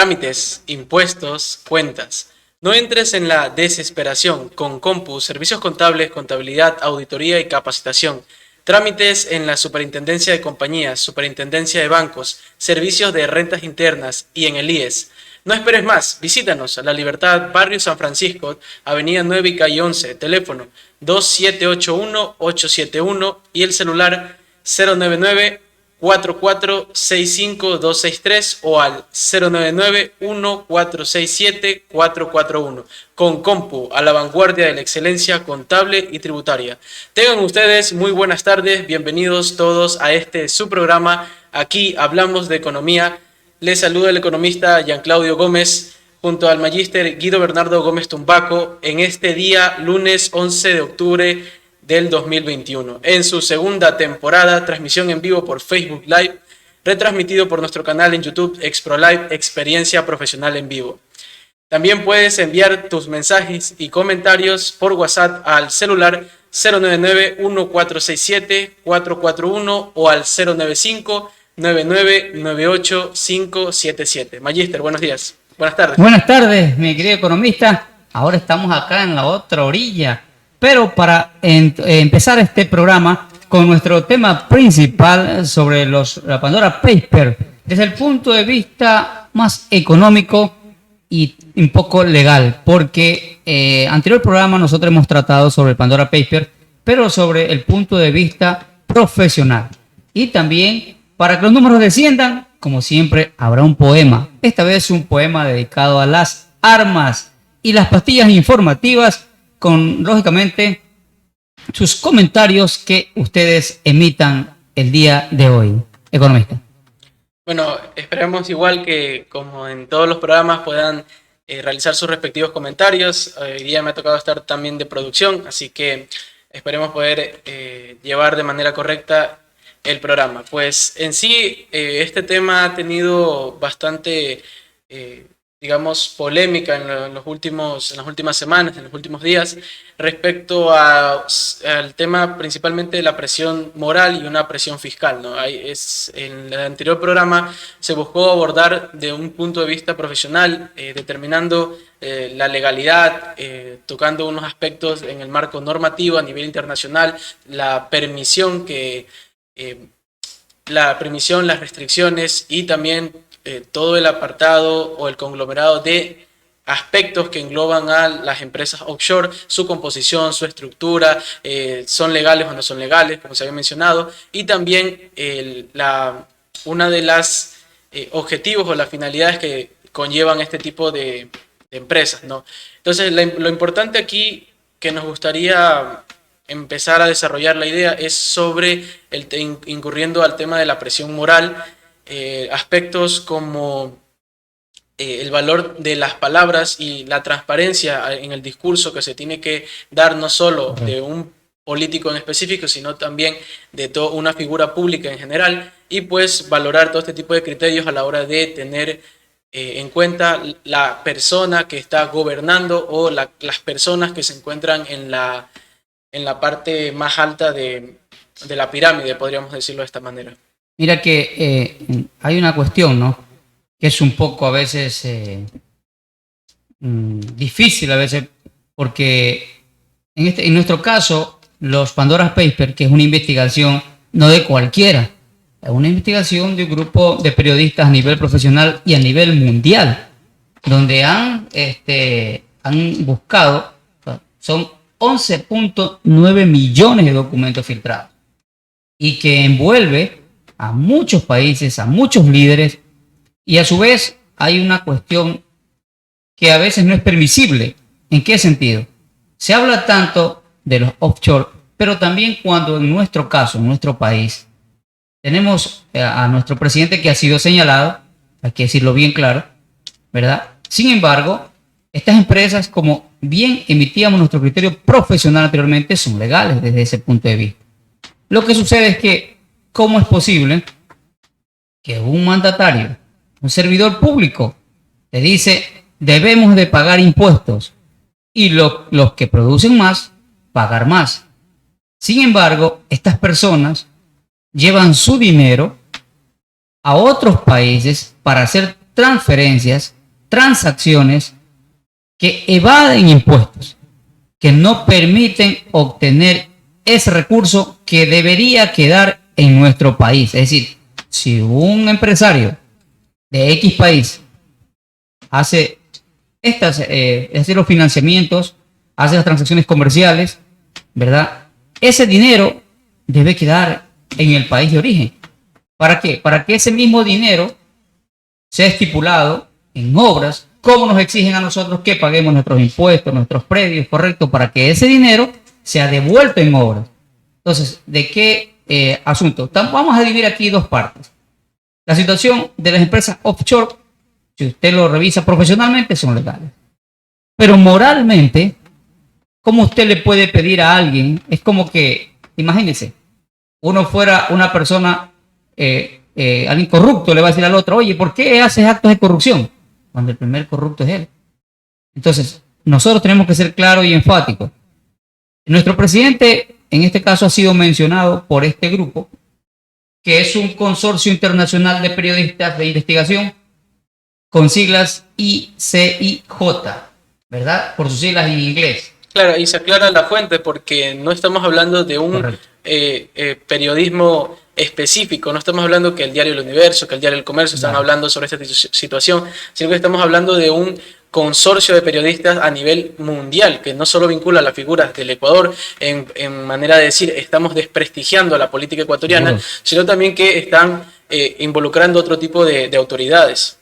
trámites, impuestos, cuentas. No entres en la desesperación con Compu, servicios contables, contabilidad, auditoría y capacitación. Trámites en la Superintendencia de Compañías, Superintendencia de Bancos, servicios de rentas internas y en el IES. No esperes más, visítanos a La Libertad, Barrio San Francisco, Avenida 9 y Calle 11, teléfono 2781-871 y el celular 099-4465-263 o al 099-1467-441. Con Compu, a la vanguardia de la excelencia contable y tributaria. Tengan ustedes muy buenas tardes, bienvenidos todos a su programa. Aquí hablamos de economía. Les saluda el economista Jean Claudio Gómez junto al magíster Guido Bernardo Gómez Tumbaco en este día, lunes 11 de octubre del 2021. En su segunda temporada, transmisión en vivo por Facebook Live, retransmitido por nuestro canal en YouTube ExproLive, Experiencia Profesional en Vivo. También puedes enviar tus mensajes y comentarios por WhatsApp al celular 099-1467-441 o al 095-9998-577. Magíster, buenos días. Buenas tardes. Buenas tardes, mi querido economista. Ahora estamos acá en la otra orilla. Pero para empezar este programa con nuestro tema principal sobre la Pandora Papers, desde el punto de vista más económico y un poco legal, porque anterior programa nosotros hemos tratado sobre el Pandora Papers, pero sobre el punto de vista profesional. Y también, para que los números desciendan, como siempre, habrá un poema. Esta vez un poema dedicado a las armas y las pastillas informativas, con, lógicamente, sus comentarios que ustedes emitan el día de hoy. Economista. Bueno, esperemos igual que, como en todos los programas, puedan realizar sus respectivos comentarios. Hoy día me ha tocado estar también de producción, así que esperemos poder llevar de manera correcta el programa. Pues en sí, este tema ha tenido bastante, digamos, polémica en las últimas semanas, en los últimos días, respecto al tema principalmente de la presión moral y una presión fiscal, ¿no? En el anterior programa se buscó abordar de un punto de vista profesional, determinando la legalidad, tocando unos aspectos en el marco normativo a nivel internacional, la permisión, las restricciones y también todo el apartado o el conglomerado de aspectos que engloban a las empresas offshore, su composición, su estructura, son legales o no son legales, como se había mencionado, y también una de las objetivos o las finalidades que conllevan este tipo de empresas, ¿no? Entonces, lo importante aquí que nos gustaría empezar a desarrollar la idea es sobre incurriendo al tema de la presión moral, aspectos como el valor de las palabras y la transparencia en el discurso que se tiene que dar no solo de un político en específico, sino también de toda una figura pública en general, y pues valorar todo este tipo de criterios a la hora de tener en cuenta la persona que está gobernando o las personas que se encuentran en la parte más alta de la pirámide, podríamos decirlo de esta manera. Mira que hay una cuestión, ¿no?, que es un poco a veces difícil a veces, porque en nuestro caso, los Pandora Papers, que es una investigación no de cualquiera, es una investigación de un grupo de periodistas a nivel profesional y a nivel mundial, donde han buscado, son 11.9 millones de documentos filtrados, y que envuelve a muchos países, a muchos líderes, y a su vez hay una cuestión que a veces no es permisible. ¿En qué sentido? Se habla tanto de los offshore, pero también cuando en nuestro caso, en nuestro país, tenemos a nuestro presidente que ha sido señalado, hay que decirlo bien claro, ¿verdad? Sin embargo, estas empresas, como bien emitíamos nuestro criterio profesional anteriormente, son legales desde ese punto de vista. Lo que sucede es que, ¿cómo es posible que un mandatario, un servidor público, te dice debemos de pagar impuestos y los que producen más, pagar más? Sin embargo, estas personas llevan su dinero a otros países para hacer transferencias, transacciones que evaden impuestos, que no permiten obtener ese recurso que debería quedar en nuestro país. Es decir, si un empresario de X país hace los financiamientos, hace las transacciones comerciales, ¿verdad? Ese dinero debe quedar en el país de origen. ¿Para qué? Para que ese mismo dinero sea estipulado en obras, como nos exigen a nosotros que paguemos nuestros impuestos, nuestros predios, correcto, para que ese dinero sea devuelto en obras. Entonces, ¿de qué asunto? Vamos a dividir aquí dos partes. La situación de las empresas offshore, si usted lo revisa profesionalmente, son legales. Pero moralmente, ¿cómo usted le puede pedir a alguien? Es como que, imagínese, uno fuera una persona, alguien corrupto, le va a decir al otro, oye, ¿por qué haces actos de corrupción? Cuando el primer corrupto es él. Entonces, nosotros tenemos que ser claros y enfáticos. Nuestro presidente, en este caso, ha sido mencionado por este grupo, que es un consorcio internacional de periodistas de investigación, con siglas ICIJ, ¿verdad? Por sus siglas en inglés. Claro, y se aclara la fuente porque no estamos hablando de un periodismo específico, no estamos hablando que el diario El Universo, que el diario El Comercio están hablando sobre esta situación, sino que estamos hablando de un consorcio de periodistas a nivel mundial, que no solo vincula las figuras del Ecuador en manera de decir estamos desprestigiando a la política ecuatoriana, sino también que están involucrando otro tipo de autoridades.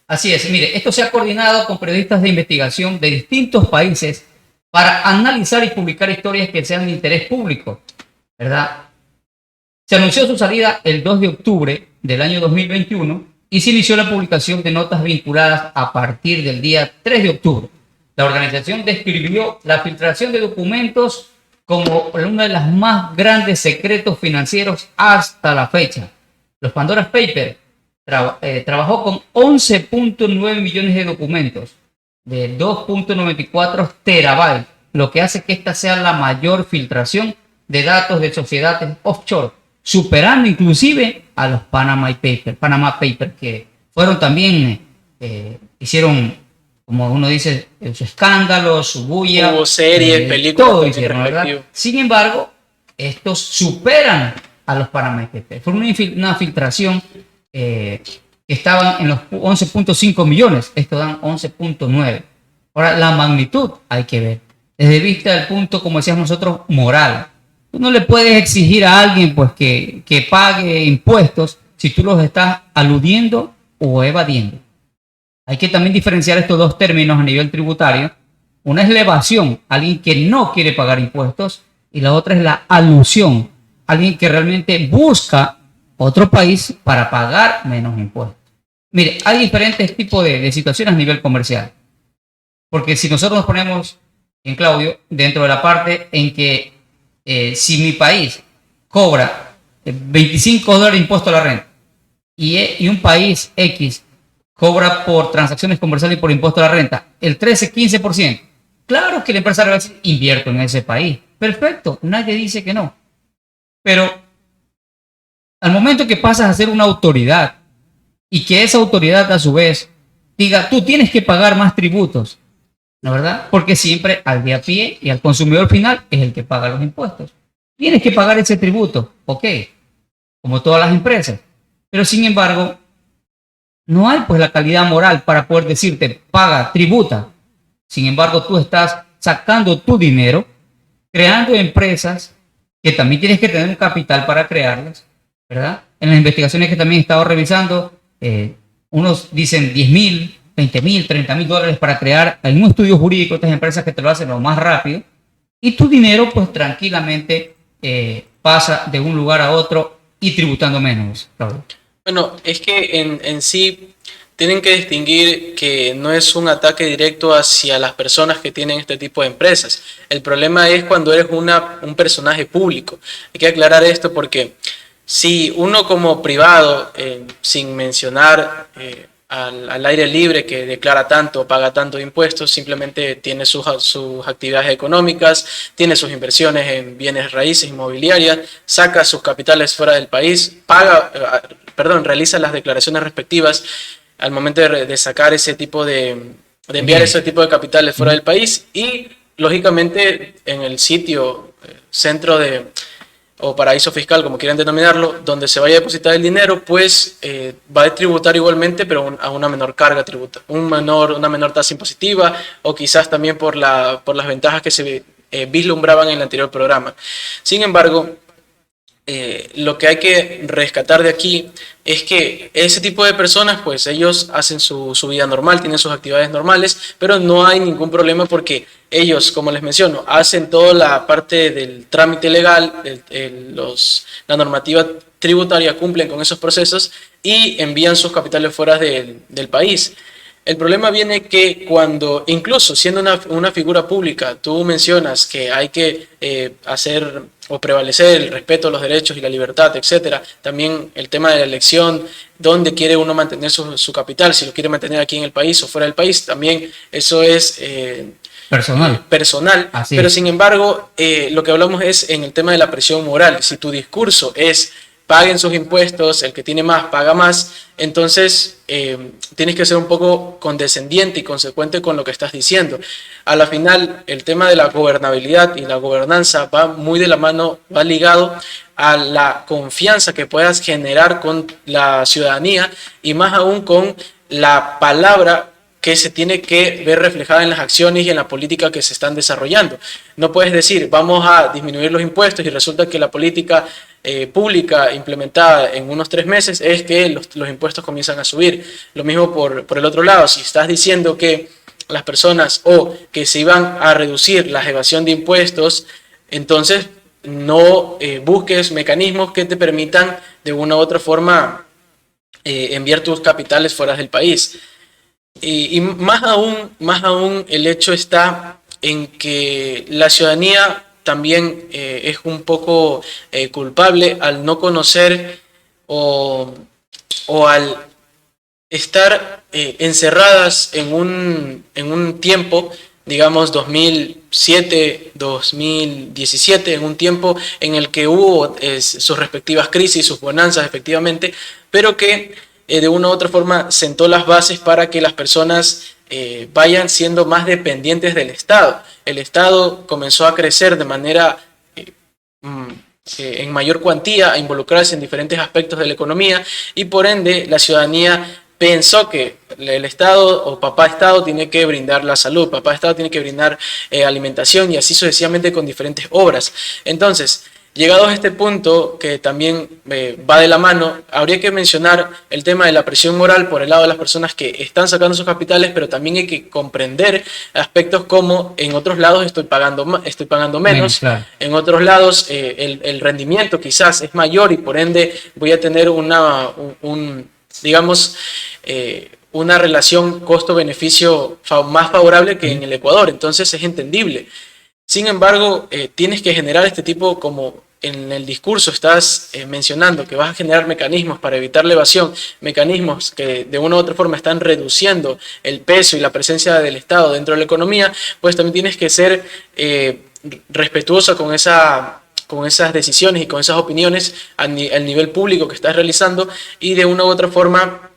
Así es, mire, esto se ha coordinado con periodistas de investigación de distintos países para analizar y publicar historias que sean de interés público, ¿verdad? Se anunció su salida el 2 de octubre del año 2021 y se inició la publicación de notas vinculadas a partir del día 3 de octubre. La organización describió la filtración de documentos como uno de los más grandes secretos financieros hasta la fecha. Los Pandora's Papers trabajó con 11.9 millones de documentos de 2.94 terabytes, lo que hace que esta sea la mayor filtración de datos de sociedades offshore, superando inclusive a los Panama Papers, que fueron también, hicieron, como uno dice, su escándalo, su bulla. Hubo series, películas. Todo hicieron, ¿verdad? Sin embargo, estos superan a los Panama Papers. Fue una filtración que estaban en los 11.5 millones, esto dan 11.9. Ahora, la magnitud hay que ver, desde vista del punto, como decíamos nosotros, moral. Tú no le puedes exigir a alguien pues que pague impuestos si tú los estás aludiendo o evadiendo. Hay que también diferenciar estos dos términos a nivel tributario. Una es la evasión, alguien que no quiere pagar impuestos, y la otra es la alusión, alguien que realmente busca otro país para pagar menos impuestos. Mire, hay diferentes tipos de situaciones a nivel comercial. Porque si nosotros nos ponemos, en Claudio, dentro de la parte en que si mi país cobra $25 de impuesto a la renta y un país X cobra por transacciones comerciales y por impuesto a la renta el 13-15%, claro que el empresario va a decir, invierto en ese país. Perfecto, nadie dice que no. Pero al momento que pasas a ser una autoridad y que esa autoridad a su vez diga, tú tienes que pagar más tributos, ¿no, verdad? Porque siempre al de a pie y al consumidor final es el que paga los impuestos. Tienes que pagar ese tributo, ok, como todas las empresas. Pero sin embargo, no hay pues la calidad moral para poder decirte, paga, tributa. Sin embargo, tú estás sacando tu dinero, creando empresas que también tienes que tener un capital para crearlas, ¿verdad? En las investigaciones que también he estado revisando, unos dicen 10.000, 20.000, 30.000 dólares para crear algún estudio jurídico, estas empresas que te lo hacen lo más rápido, y tu dinero pues tranquilamente pasa de un lugar a otro y tributando menos, Claudio. Bueno, es que en sí tienen que distinguir que no es un ataque directo hacia las personas que tienen este tipo de empresas. El problema es cuando eres un personaje público. Hay que aclarar esto porque si uno como privado, sin mencionar al aire libre que declara tanto, paga tanto impuestos, simplemente tiene sus actividades económicas, tiene sus inversiones en bienes raíces, inmobiliarias, saca sus capitales fuera del país, realiza las declaraciones respectivas. al momento de sacar ese tipo de enviar ese tipo de capitales fuera del país y, lógicamente, en el sitio, centro de o paraíso fiscal, como quieran denominarlo, donde se vaya a depositar el dinero, pues va a tributar igualmente, pero a una menor carga tributa, una menor tasa impositiva, o quizás también por las ventajas que se vislumbraban en el anterior programa. Sin embargo, lo que hay que rescatar de aquí es que ese tipo de personas, pues ellos hacen su vida normal, tienen sus actividades normales, pero no hay ningún problema porque ellos, como les menciono, hacen toda la parte del trámite legal, la normativa tributaria, cumplen con esos procesos y envían sus capitales fuera del país. El problema viene que cuando, incluso siendo una figura pública, tú mencionas que hay que hacer o prevalecer el respeto a los derechos y la libertad, etcétera. También el tema de la elección, dónde quiere uno mantener su capital, si lo quiere mantener aquí en el país o fuera del país, también eso es personal. Pero sin embargo, lo que hablamos es en el tema de la presión moral. Si tu discurso es paguen sus impuestos, el que tiene más paga más, entonces tienes que ser un poco condescendiente y consecuente con lo que estás diciendo. A la final, el tema de la gobernabilidad y la gobernanza va muy de la mano, va ligado a la confianza que puedas generar con la ciudadanía y más aún con la palabra que se tiene que ver reflejada en las acciones y en la política que se están desarrollando. No puedes decir, vamos a disminuir los impuestos y resulta que la política pública implementada en unos 3 meses es que los impuestos comienzan a subir. Lo mismo por el otro lado, si estás diciendo que las personas o que se iban a reducir la evasión de impuestos, entonces no busques mecanismos que te permitan de una u otra forma enviar tus capitales fuera del país. Y más aún el hecho está en que la ciudadanía también es un poco culpable al no conocer o al estar encerradas en un tiempo, digamos 2007, 2017, en un tiempo en el que hubo sus respectivas crisis, sus bonanzas efectivamente, pero que de una u otra forma sentó las bases para que las personas vayan siendo más dependientes del Estado. El Estado comenzó a crecer de manera en mayor cuantía, a involucrarse en diferentes aspectos de la economía y por ende la ciudadanía pensó que el Estado o papá Estado tiene que brindar la salud, papá Estado tiene que brindar alimentación y así sucesivamente con diferentes obras. Entonces, llegados a este punto, que también va de la mano, habría que mencionar el tema de la presión moral por el lado de las personas que están sacando sus capitales, pero también hay que comprender aspectos como en otros lados estoy pagando menos, claro. En otros lados el rendimiento quizás es mayor y por ende voy a tener una relación costo-beneficio más favorable que en el Ecuador, entonces es entendible. Sin embargo, tienes que generar este tipo, como en el discurso estás mencionando, que vas a generar mecanismos para evitar la evasión, mecanismos que de una u otra forma están reduciendo el peso y la presencia del Estado dentro de la economía, pues también tienes que ser respetuoso con esas decisiones y con esas opiniones al nivel público que estás realizando y de una u otra forma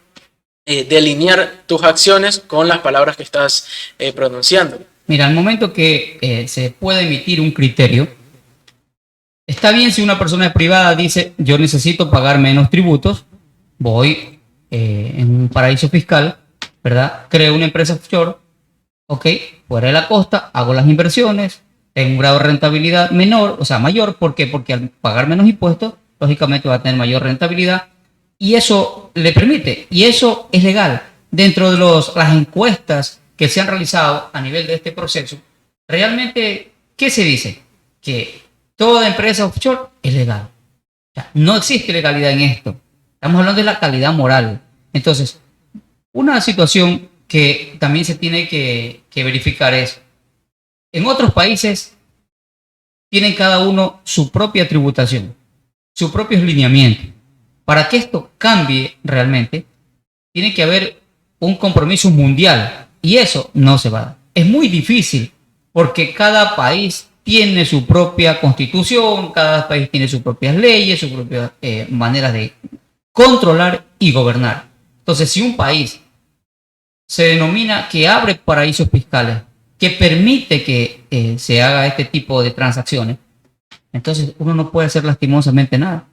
delinear tus acciones con las palabras que estás pronunciando. Mira, al momento que se puede emitir un criterio, está bien si una persona privada dice yo necesito pagar menos tributos, voy en un paraíso fiscal, ¿verdad? Creo una empresa offshore, ok, fuera de la costa, hago las inversiones, tengo un grado de rentabilidad menor, o sea, mayor, ¿por qué? Porque al pagar menos impuestos, lógicamente va a tener mayor rentabilidad y eso le permite, y eso es legal. Dentro de las encuestas que se han realizado a nivel de este proceso, realmente, ¿qué se dice? Que toda empresa offshore es legal. O sea, no existe legalidad en esto. Estamos hablando de la calidad moral. Entonces, una situación que también se tiene que verificar es, en otros países tienen cada uno su propia tributación, sus propios lineamientos. Para que esto cambie realmente, tiene que haber un compromiso mundial. Y eso no se va a dar. Es muy difícil porque cada país tiene su propia constitución, cada país tiene sus propias leyes, sus propias maneras de controlar y gobernar. Entonces, si un país se denomina que abre paraísos fiscales, que permite que se haga este tipo de transacciones. Entonces uno no puede hacer lastimosamente nada.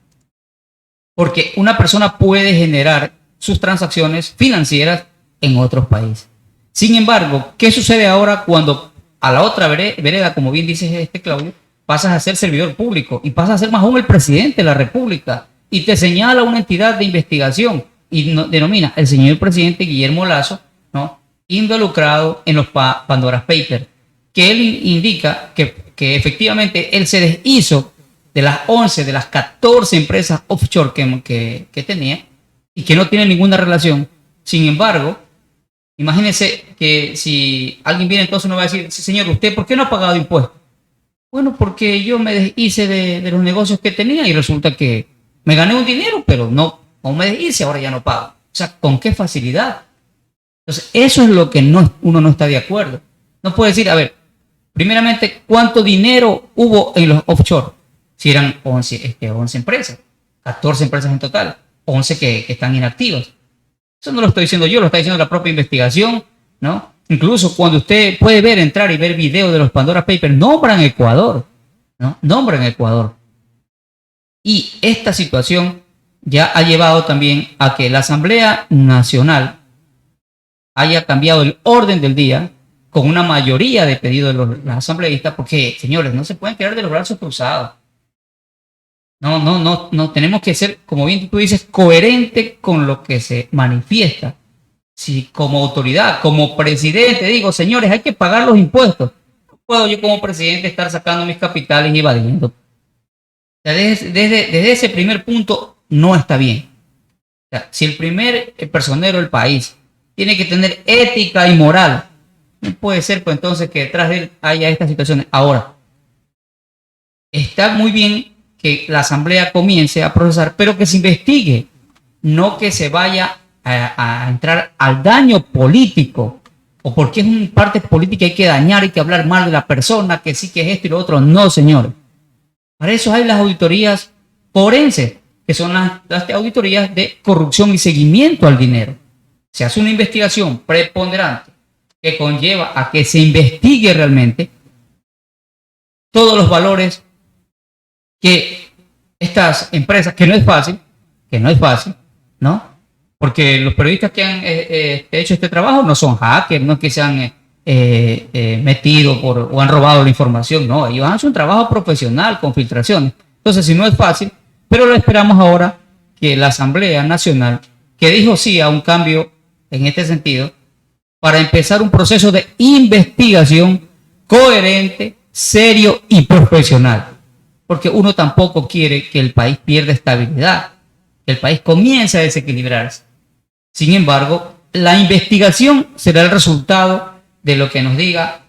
Porque una persona puede generar sus transacciones financieras en otros países. Sin embargo, ¿qué sucede ahora cuando a la otra vereda, como bien dice este Claudio, pasas a ser servidor público y pasas a ser más aún el presidente de la República y te señala una entidad de investigación y denomina el señor presidente Guillermo Lazo, ¿no?, involucrado en los Pandora Papers, que él indica que efectivamente él se deshizo de las 11, de las 14 empresas offshore que tenía y que no tiene ninguna relación. Sin embargo, imagínense que si alguien viene entonces no va a decir, sí, señor, ¿usted por qué no ha pagado impuestos? Bueno, porque yo me deshice de los negocios que tenía y resulta que me gané un dinero, pero no me deshice, ahora ya no pago. O sea, ¿con qué facilidad? Entonces, eso es lo que uno no está de acuerdo. No puede decir, a ver, primeramente, ¿cuánto dinero hubo en los offshore? Si eran 11 empresas, 14 empresas en total, 11 que están inactivas. Eso no lo estoy diciendo yo, lo está diciendo la propia investigación, ¿no? Incluso cuando usted puede entrar y ver videos de los Pandora Papers, nombran Ecuador, ¿no? Nombran Ecuador. Y esta situación ya ha llevado también a que la Asamblea Nacional haya cambiado el orden del día con una mayoría de pedidos de los asambleístas, porque, señores, no se pueden quedar de los brazos cruzados. No, tenemos que ser, como bien tú dices, coherente con lo que se manifiesta. Si como autoridad, como presidente, digo, señores, hay que pagar los impuestos, no puedo yo como presidente estar sacando mis capitales y evadiendo. O sea, desde ese primer punto no está bien. O sea, si el primer personero del país tiene que tener ética y moral, no puede ser pues entonces que detrás de él haya estas situaciones. Ahora, está muy bien que la asamblea comience a procesar, pero que se investigue, no que se vaya a entrar al daño político, o porque es una parte política hay que dañar, hay que hablar mal de la persona, que sí que es esto y lo otro. No, señores. Para eso hay las auditorías forenses, que son las auditorías de corrupción y seguimiento al dinero. Se hace una investigación preponderante que conlleva a que se investigue realmente todos los valores que estas empresas, que no es fácil, ¿no? Porque los periodistas que han hecho este trabajo no son hackers, no es que se han metido o han robado la información, no, ellos han hecho un trabajo profesional con filtraciones. Entonces, si no es fácil, pero lo esperamos ahora que la Asamblea Nacional, que dijo sí a un cambio en este sentido, para empezar un proceso de investigación coherente, serio y profesional. Porque uno tampoco quiere que el país pierda estabilidad, que el país comience a desequilibrarse. Sin embargo, la investigación será el resultado de lo que nos diga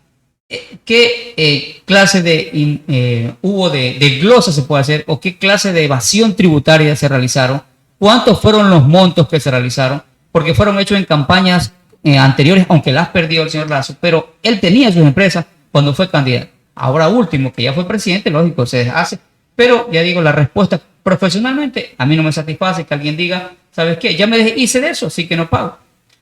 qué clase de hubo de glosa se puede hacer o qué clase de evasión tributaria se realizaron, cuántos fueron los montos que se realizaron, porque fueron hechos en campañas anteriores, aunque las perdió el señor Lazo, pero él tenía sus empresas cuando fue candidato. Ahora último, que ya fue presidente, lógico, se deshace. Pero ya digo, la respuesta profesionalmente, a mí no me satisface que alguien diga, ¿sabes qué? Ya me hice de eso, así que no pago.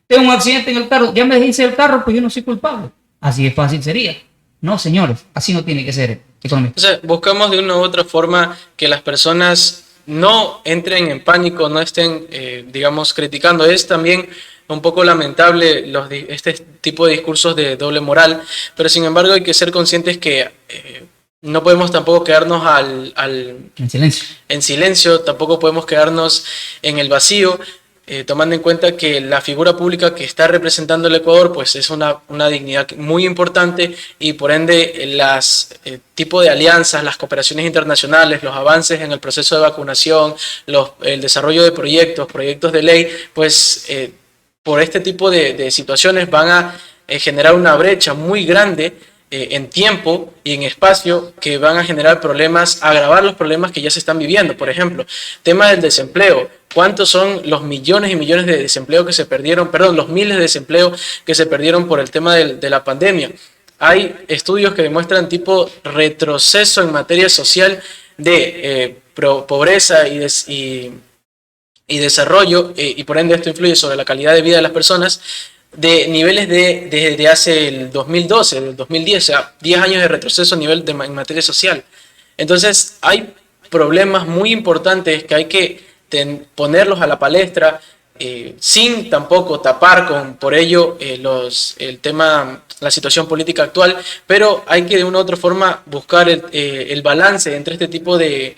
Tengo un accidente en el carro, ya me hice del carro, pues yo no soy culpable. Así de fácil sería. No, señores, así no tiene que ser. Entonces, buscamos de una u otra forma que las personas no entren en pánico, no estén, digamos, criticando. Es también un poco lamentable este tipo de discursos de doble moral, pero sin embargo hay que ser conscientes que no podemos tampoco quedarnos en silencio, tampoco podemos quedarnos en el vacío, tomando en cuenta que la figura pública que está representando el Ecuador pues es una dignidad muy importante y por ende las tipo de alianzas, las cooperaciones internacionales, los avances en el proceso de vacunación, el desarrollo de proyectos de ley, pues por este tipo de situaciones van a generar una brecha muy grande en tiempo y en espacio que van a generar problemas, agravar los problemas que ya se están viviendo. Por ejemplo, tema del desempleo. ¿Cuántos son los millones y millones de desempleo que se perdieron? Perdón, los miles de desempleo que se perdieron por el tema de la pandemia. Hay estudios que demuestran tipo retroceso en materia social de pobreza y desarrollo, y por ende esto influye sobre la calidad de vida de las personas, de niveles desde hace el 2012, del 2010, o sea, 10 años de retroceso a nivel en materia social. Entonces, hay problemas muy importantes que hay que ponerlos a la palestra, sin tampoco tapar por ello el tema, la situación política actual, pero hay que de una u otra forma buscar el balance entre este tipo de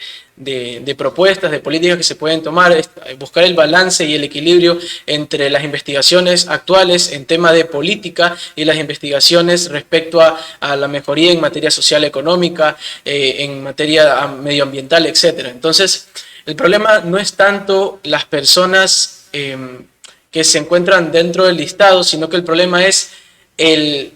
propuestas, de políticas que se pueden tomar, buscar el balance y el equilibrio entre las investigaciones actuales en tema de política y las investigaciones respecto a la mejoría en materia social, económica, en materia medioambiental, etc. Entonces, el problema no es tanto las personas que se encuentran dentro del listado, sino que el problema es el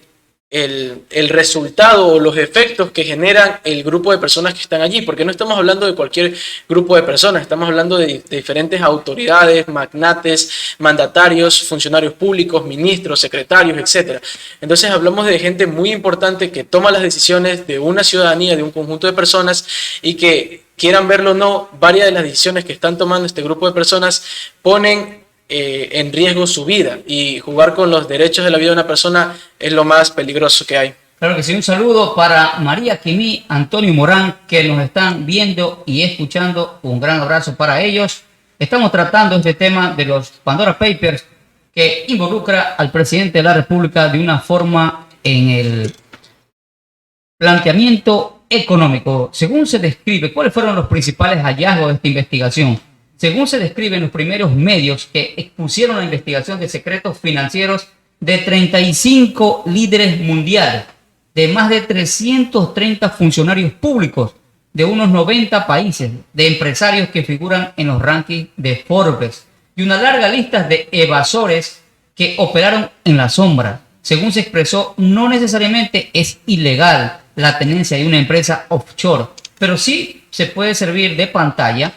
resultado o los efectos que generan el grupo de personas que están allí, porque no estamos hablando de cualquier grupo de personas, estamos hablando de diferentes autoridades, magnates, mandatarios, funcionarios públicos, ministros, secretarios, etc. Entonces hablamos de gente muy importante que toma las decisiones de una ciudadanía, de un conjunto de personas, y que, quieran verlo o no, varias de las decisiones que están tomando este grupo de personas ponen en riesgo su vida, y jugar con los derechos de la vida de una persona es lo más peligroso que hay. Claro que sí, un saludo para María Quimí, Antonio Morán, que nos están viendo y escuchando. Un gran abrazo para ellos. Estamos tratando este tema de los Pandora Papers, que involucra al presidente de la República de una forma en el planteamiento económico. Según se describe, ¿cuáles fueron los principales hallazgos de esta investigación? Según se describe en los primeros medios que expusieron la investigación de secretos financieros de 35 líderes mundiales, de más de 330 funcionarios públicos de unos 90 países, de empresarios que figuran en los rankings de Forbes, y una larga lista de evasores que operaron en la sombra. Según se expresó, no necesariamente es ilegal la tenencia de una empresa offshore, pero sí se puede servir de pantalla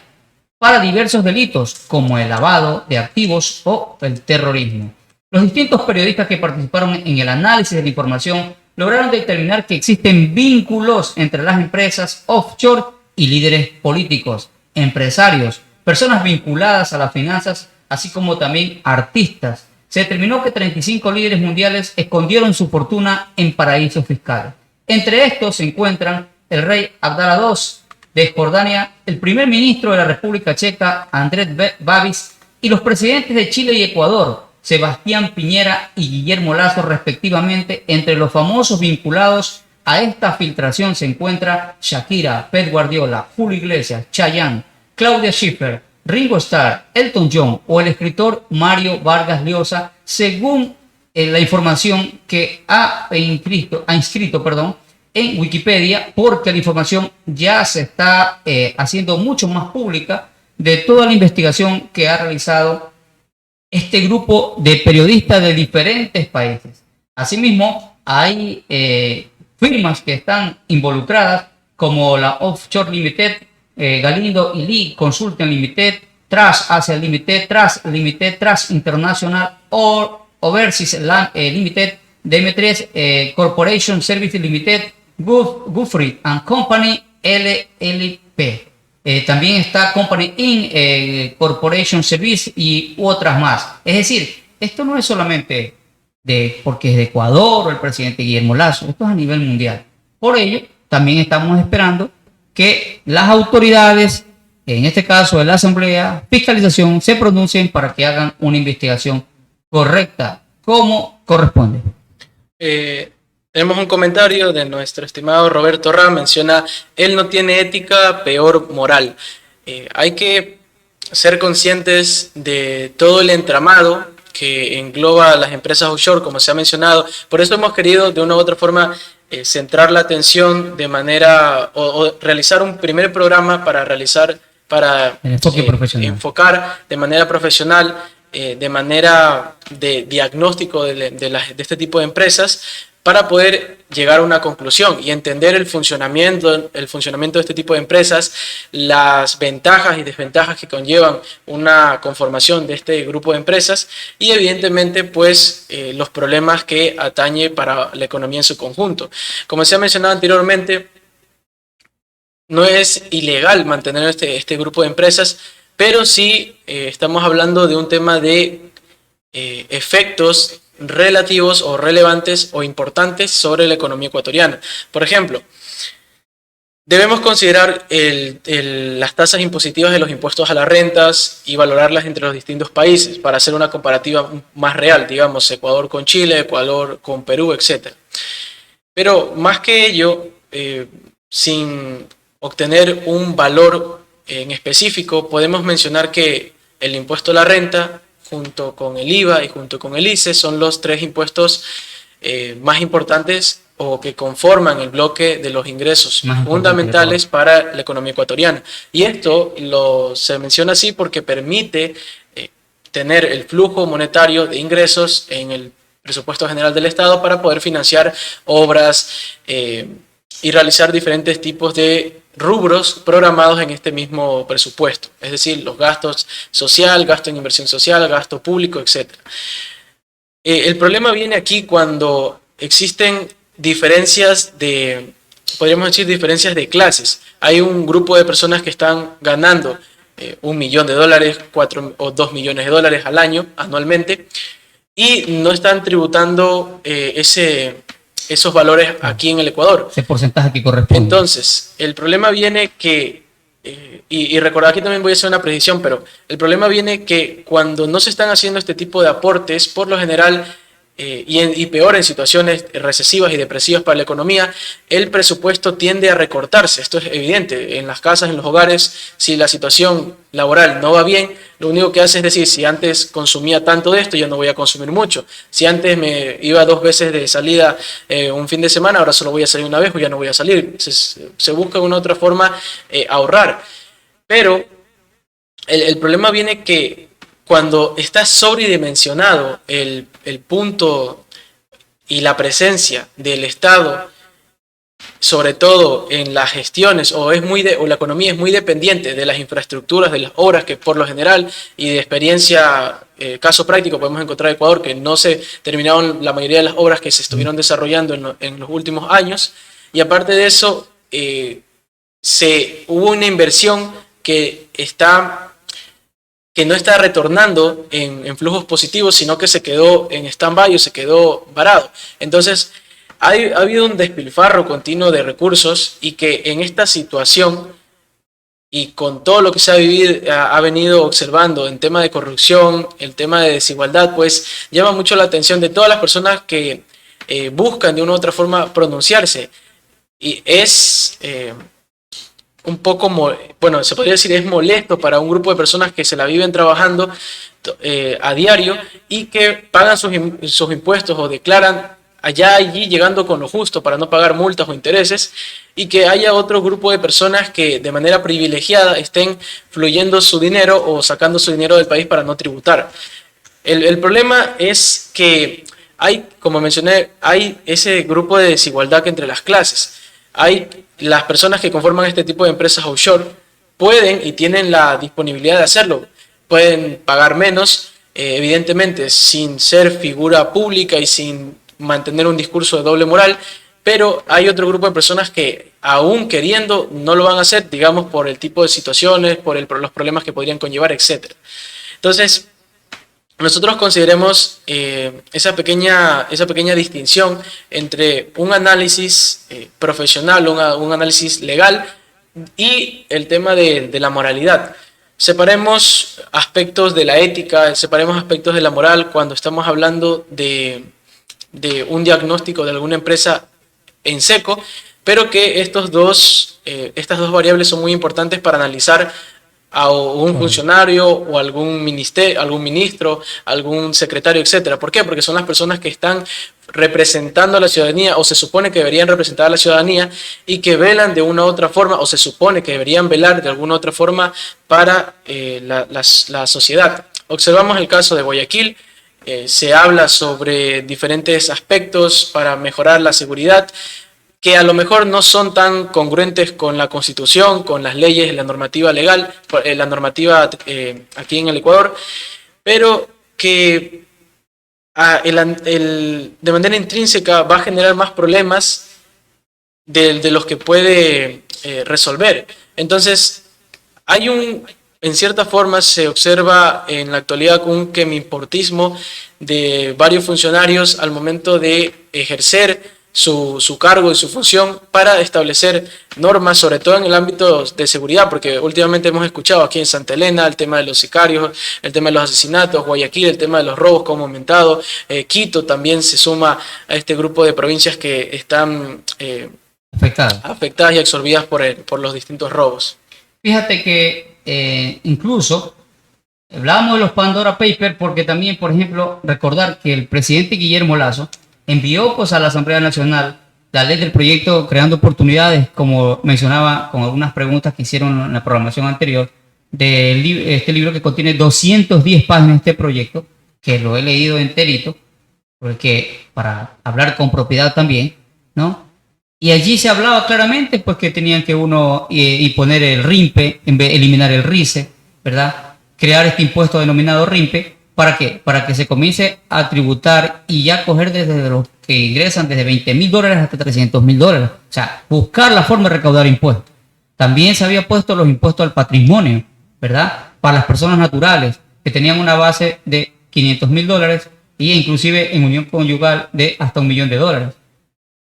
para diversos delitos como el lavado de activos o el terrorismo. Los distintos periodistas que participaron en el análisis de la información lograron determinar que existen vínculos entre las empresas offshore y líderes políticos, empresarios, personas vinculadas a las finanzas, así como también artistas. Se determinó que 35 líderes mundiales escondieron su fortuna en paraísos fiscales. Entre estos se encuentran el rey Abdalá II de Jordania, el primer ministro de la República Checa, Andrej Babis, y los presidentes de Chile y Ecuador, Sebastián Piñera y Guillermo Lasso, respectivamente. Entre los famosos vinculados a esta filtración se encuentra Shakira, Pep Guardiola, Julio Iglesias, Chayanne, Claudia Schiffer, Ringo Starr, Elton John o el escritor Mario Vargas Llosa, según la información que ha inscrito en Wikipedia, porque la información ya se está haciendo mucho más pública de toda la investigación que ha realizado este grupo de periodistas de diferentes países. Asimismo, hay firmas que están involucradas, como la Offshore Limited, Galindo y Lee Consulting Limited, Trash Asia Limited, Trash Limited, Trash International, Overseas Land Limited, DM3 Corporation Services Limited, Guthrie and Company LLP. También está Company Inc., Corporation Service y otras más. Es decir, esto no es solamente porque es de Ecuador o el presidente Guillermo Lasso, esto es a nivel mundial. Por ello, también estamos esperando que las autoridades, en este caso de la Asamblea, Fiscalización, se pronuncien para que hagan una investigación correcta, como corresponde. Tenemos un comentario de nuestro estimado Roberto Ram, menciona: él no tiene ética, peor moral. Hay que ser conscientes de todo el entramado que engloba a las empresas offshore, como se ha mencionado. Por eso hemos querido de una u otra forma centrar la atención de manera, o realizar un primer programa para enfocar de manera profesional, de manera de diagnóstico de este tipo de empresas, para poder llegar a una conclusión y entender el funcionamiento de este tipo de empresas, las ventajas y desventajas que conllevan una conformación de este grupo de empresas, y evidentemente pues los problemas que atañe para la economía en su conjunto. Como se ha mencionado anteriormente, no es ilegal mantener este grupo de empresas, pero sí estamos hablando de un tema de efectos relativos o relevantes o importantes sobre la economía ecuatoriana. Por ejemplo, debemos considerar las tasas impositivas de los impuestos a las rentas y valorarlas entre los distintos países para hacer una comparativa más real, digamos, Ecuador con Chile, Ecuador con Perú, etc. Pero más que ello, sin obtener un valor en específico, podemos mencionar que el impuesto a la renta, junto con el IVA y junto con el ICE, son los tres impuestos más importantes o que conforman el bloque de los ingresos fundamentales para la economía ecuatoriana. Y esto se menciona así porque permite tener el flujo monetario de ingresos en el presupuesto general del Estado para poder financiar obras y realizar diferentes tipos de rubros programados en este mismo presupuesto, es decir, los gastos social, gasto en inversión social, gasto público, etc. El problema viene aquí cuando existen podríamos decir, diferencias de clases. Hay un grupo de personas que están ganando $1 millón, 4 o 2 millones de dólares al año, anualmente, y no están tributando esos valores aquí en el Ecuador. Ese porcentaje que corresponde. Entonces, el problema viene que, y recordad, aquí también voy a hacer una precisión, pero el problema viene que cuando no se están haciendo este tipo de aportes, por lo general, y peor en situaciones recesivas y depresivas para la economía, el presupuesto tiende a recortarse. Esto es evidente. En las casas, en los hogares, si la situación laboral no va bien, lo único que hace es decir, si antes consumía tanto de esto, ya no voy a consumir mucho. Si antes me iba 2 veces de salida un fin de semana, ahora solo voy a salir una vez o ya no voy a salir. Se busca una otra forma ahorrar. Pero el problema viene que cuando está sobredimensionado el punto y la presencia del Estado, sobre todo en las gestiones, o la economía es muy dependiente de las infraestructuras, de las obras que por lo general, y de experiencia, caso práctico, podemos encontrar en Ecuador que no se terminaron la mayoría de las obras que se estuvieron desarrollando en los últimos años, y aparte de eso, hubo una inversión que no está retornando en flujos positivos, sino que se quedó en stand-by o se quedó varado. Entonces, ha habido un despilfarro continuo de recursos y que en esta situación y con todo lo que se ha venido observando en tema de corrupción, el tema de desigualdad, pues llama mucho la atención de todas las personas que buscan de una u otra forma pronunciarse. Y es un poco, bueno, se podría decir es molesto para un grupo de personas que se la viven trabajando a diario y que pagan sus impuestos o declaran allí llegando con lo justo para no pagar multas o intereses, y que haya otro grupo de personas que de manera privilegiada estén fluyendo su dinero o sacando su dinero del país para no tributar. El problema es que como mencioné, hay ese grupo de desigualdad entre las clases. Las personas que conforman este tipo de empresas offshore pueden y tienen la disponibilidad de hacerlo. Pueden pagar menos, evidentemente sin ser figura pública y sin mantener un discurso de doble moral, pero hay otro grupo de personas que aún queriendo no lo van a hacer, digamos por el tipo de situaciones, por los problemas que podrían conllevar, etc. Entonces, nosotros consideremos esa pequeña distinción entre un análisis profesional, un análisis legal y el tema de la moralidad. Separemos aspectos de la ética, separemos aspectos de la moral cuando estamos hablando de un diagnóstico de alguna empresa en seco, pero que estas dos variables son muy importantes para analizar a un funcionario o algún ministro, algún secretario, etcétera. ¿Por qué? Porque son las personas que están representando a la ciudadanía o se supone que deberían representar a la ciudadanía y que velan de una u otra forma o se supone que deberían velar de alguna u otra forma para la sociedad. Observamos el caso de Guayaquil. Se habla sobre diferentes aspectos para mejorar la seguridad que a lo mejor no son tan congruentes con la Constitución, con las leyes, la normativa legal, la normativa aquí en el Ecuador, pero que de manera intrínseca va a generar más problemas de los que puede resolver. Entonces, hay En cierta forma se observa en la actualidad un quemiportismo de varios funcionarios al momento de ejercer su cargo y su función para establecer normas, sobre todo en el ámbito de seguridad, porque últimamente hemos escuchado aquí en Santa Elena el tema de los sicarios, el tema de los asesinatos, Guayaquil, el tema de los robos como aumentado, Quito también se suma a este grupo de provincias que están afectadas y absorbidas por los distintos robos. Fíjate que incluso hablábamos de los Pandora Papers porque también, por ejemplo, recordar que el presidente Guillermo Lasso envió pues, a la Asamblea Nacional la ley del proyecto Creando Oportunidades, como mencionaba con algunas preguntas que hicieron en la programación anterior, de este libro que contiene 210 páginas de este proyecto, que lo he leído enterito, porque para hablar con propiedad también, ¿no? Y allí se hablaba claramente pues que tenían que uno y poner el RIMPE, eliminar el RICE, ¿verdad? Crear este impuesto denominado RIMPE. ¿Para qué? Para que se comience a tributar y ya coger desde los que ingresan desde $20,000 hasta $300,000. O sea, buscar la forma de recaudar impuestos. También se había puesto los impuestos al patrimonio, ¿verdad? Para las personas naturales que tenían una base de $500,000 y inclusive en unión conyugal de hasta $1,000,000.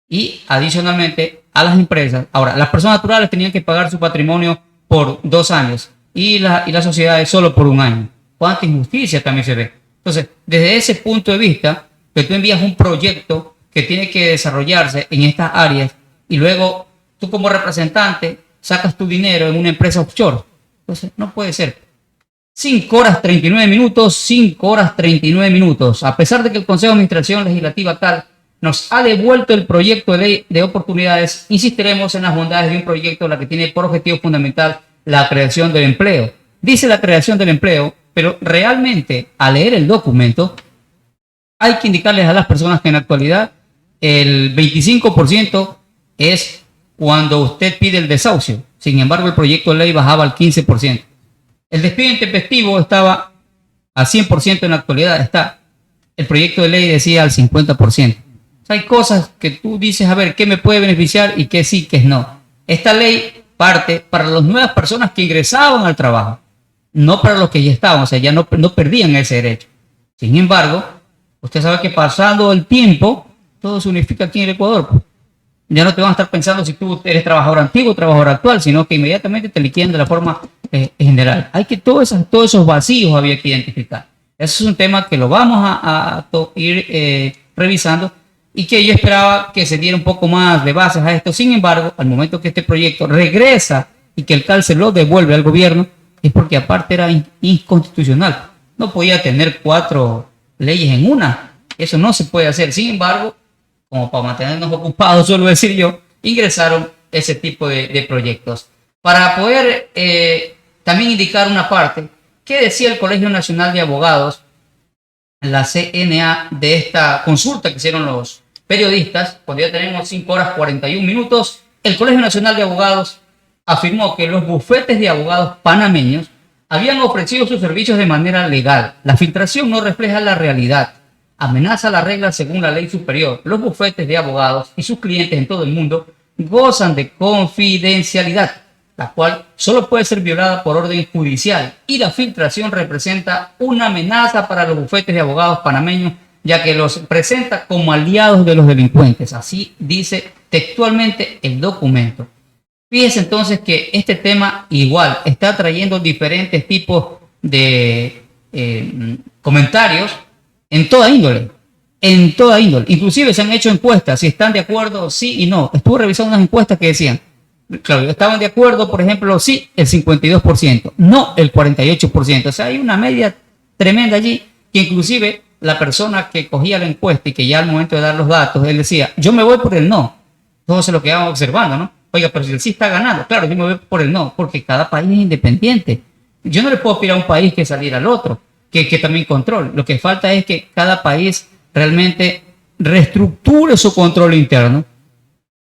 Y adicionalmente a las empresas. Ahora, las personas naturales tenían que pagar su patrimonio por 2 años y las sociedades solo por 1 año. Cuánta injusticia también se ve. Entonces, desde ese punto de vista, que tú envías un proyecto que tiene que desarrollarse en estas áreas y luego tú como representante sacas tu dinero en una empresa offshore. Entonces, no puede ser. 5 horas 39 minutos, 5 horas 39 minutos. A pesar de que el Consejo de Administración Legislativa tal nos ha devuelto el proyecto de ley de oportunidades, insistiremos en las bondades de un proyecto la que tiene por objetivo fundamental la creación del empleo. Dice la creación del empleo, pero realmente al leer el documento hay que indicarles a las personas que en la actualidad el 25% es cuando usted pide el desahucio. Sin embargo, el proyecto de ley bajaba al 15%. El despido intempestivo estaba al 100% en la actualidad. El proyecto de ley decía al 50%. O sea, hay cosas que tú dices, a ver, ¿qué me puede beneficiar y qué sí, qué no? Esta ley parte para las nuevas personas que ingresaban al trabajo, no para los que ya estaban, o sea, ya no perdían ese derecho. Sin embargo, usted sabe que pasando el tiempo, todo se unifica aquí en el Ecuador. Pues. Ya no te van a estar pensando si tú eres trabajador antiguo o trabajador actual, sino que inmediatamente te liquidan de la forma general. Hay que todos esos vacíos había que identificar. Ese es un tema que lo vamos a ir revisando y que yo esperaba que se diera un poco más de bases a esto. Sin embargo, al momento que este proyecto regresa y que el CAL se lo devuelve al gobierno, es porque aparte era inconstitucional. No podía tener 4 leyes en una. Eso no se puede hacer. Sin embargo, como para mantenernos ocupados, suelo decir yo, ingresaron ese tipo de proyectos. Para poder también indicar una parte, ¿qué decía el Colegio Nacional de Abogados, la CNA, de esta consulta que hicieron los periodistas? Cuando ya tenemos 5 horas 41 minutos, el Colegio Nacional de Abogados afirmó que los bufetes de abogados panameños habían ofrecido sus servicios de manera legal. La filtración no refleja la realidad. Amenaza la regla según la ley superior. Los bufetes de abogados y sus clientes en todo el mundo gozan de confidencialidad, la cual solo puede ser violada por orden judicial, y la filtración representa una amenaza para los bufetes de abogados panameños, ya que los presenta como aliados de los delincuentes. Así dice textualmente el documento. Fíjese entonces que este tema igual está trayendo diferentes tipos de comentarios en toda índole, Inclusive se han hecho encuestas, si están de acuerdo, sí y no. Estuve revisando unas encuestas que decían, claro, estaban de acuerdo, por ejemplo, sí, el 52%, no el 48%. O sea, hay una media tremenda allí, que inclusive la persona que cogía la encuesta y que ya al momento de dar los datos, él decía, yo me voy por el no. Todos se lo quedaban observando, ¿no? Oiga, pero si el sí está ganando, claro, yo me voy por el no, porque cada país es independiente. Yo no le puedo pedir a un país que salir al otro, que también controle. Lo que falta es que cada país realmente reestructure su control interno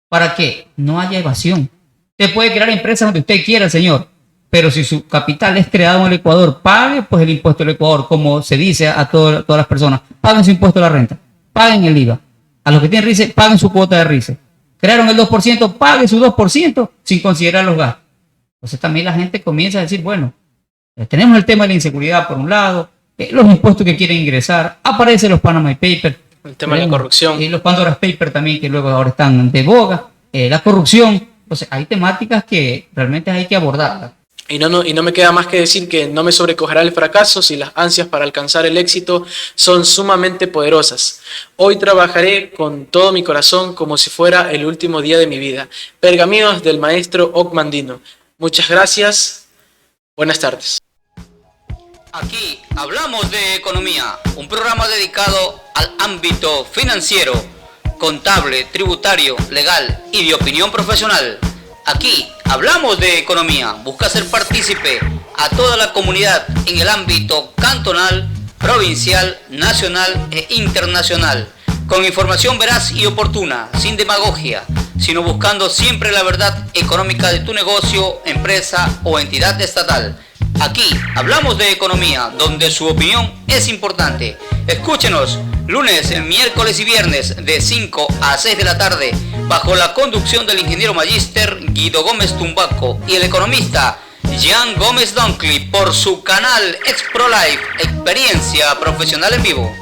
para que no haya evasión. Usted puede crear empresas donde usted quiera, señor, pero si su capital es creado en el Ecuador, pague pues el impuesto del Ecuador, como se dice a todas las personas. Paguen su impuesto a la renta, paguen el IVA. A los que tienen RICE, paguen su cuota de RICE. Crearon el 2%, paguen su 2% sin considerar los gastos. Entonces también la gente comienza a decir, bueno, Tenemos el tema de la inseguridad por un lado, los impuestos que quieren ingresar, aparecen los Panama Papers, El tema de la corrupción. y los Pandora's Papers también, que luego ahora están de boga, la corrupción. Entonces, hay temáticas que realmente hay que abordarlas. Y no me queda más que decir que no me sobrecogerá el fracaso si las ansias para alcanzar el éxito son sumamente poderosas. Hoy trabajaré con todo mi corazón como si fuera el último día de mi vida. Pergaminos del maestro Ocmandino. Muchas gracias. Buenas tardes. Aquí hablamos de economía, un programa dedicado al ámbito financiero, contable, tributario, legal y de opinión profesional. Aquí hablamos de economía, busca ser partícipe a toda la comunidad en el ámbito cantonal, provincial, nacional e internacional, con información veraz y oportuna, sin demagogia, sino buscando siempre la verdad económica de tu negocio, empresa o entidad estatal. Aquí hablamos de economía, donde su opinión es importante. Escúchenos lunes, miércoles y viernes de 5 a 6 de la tarde bajo la conducción del ingeniero magíster Guido Gómez Tumbaco y el economista Jean Gómez Dunkley por su canal ExProLife, experiencia profesional en vivo.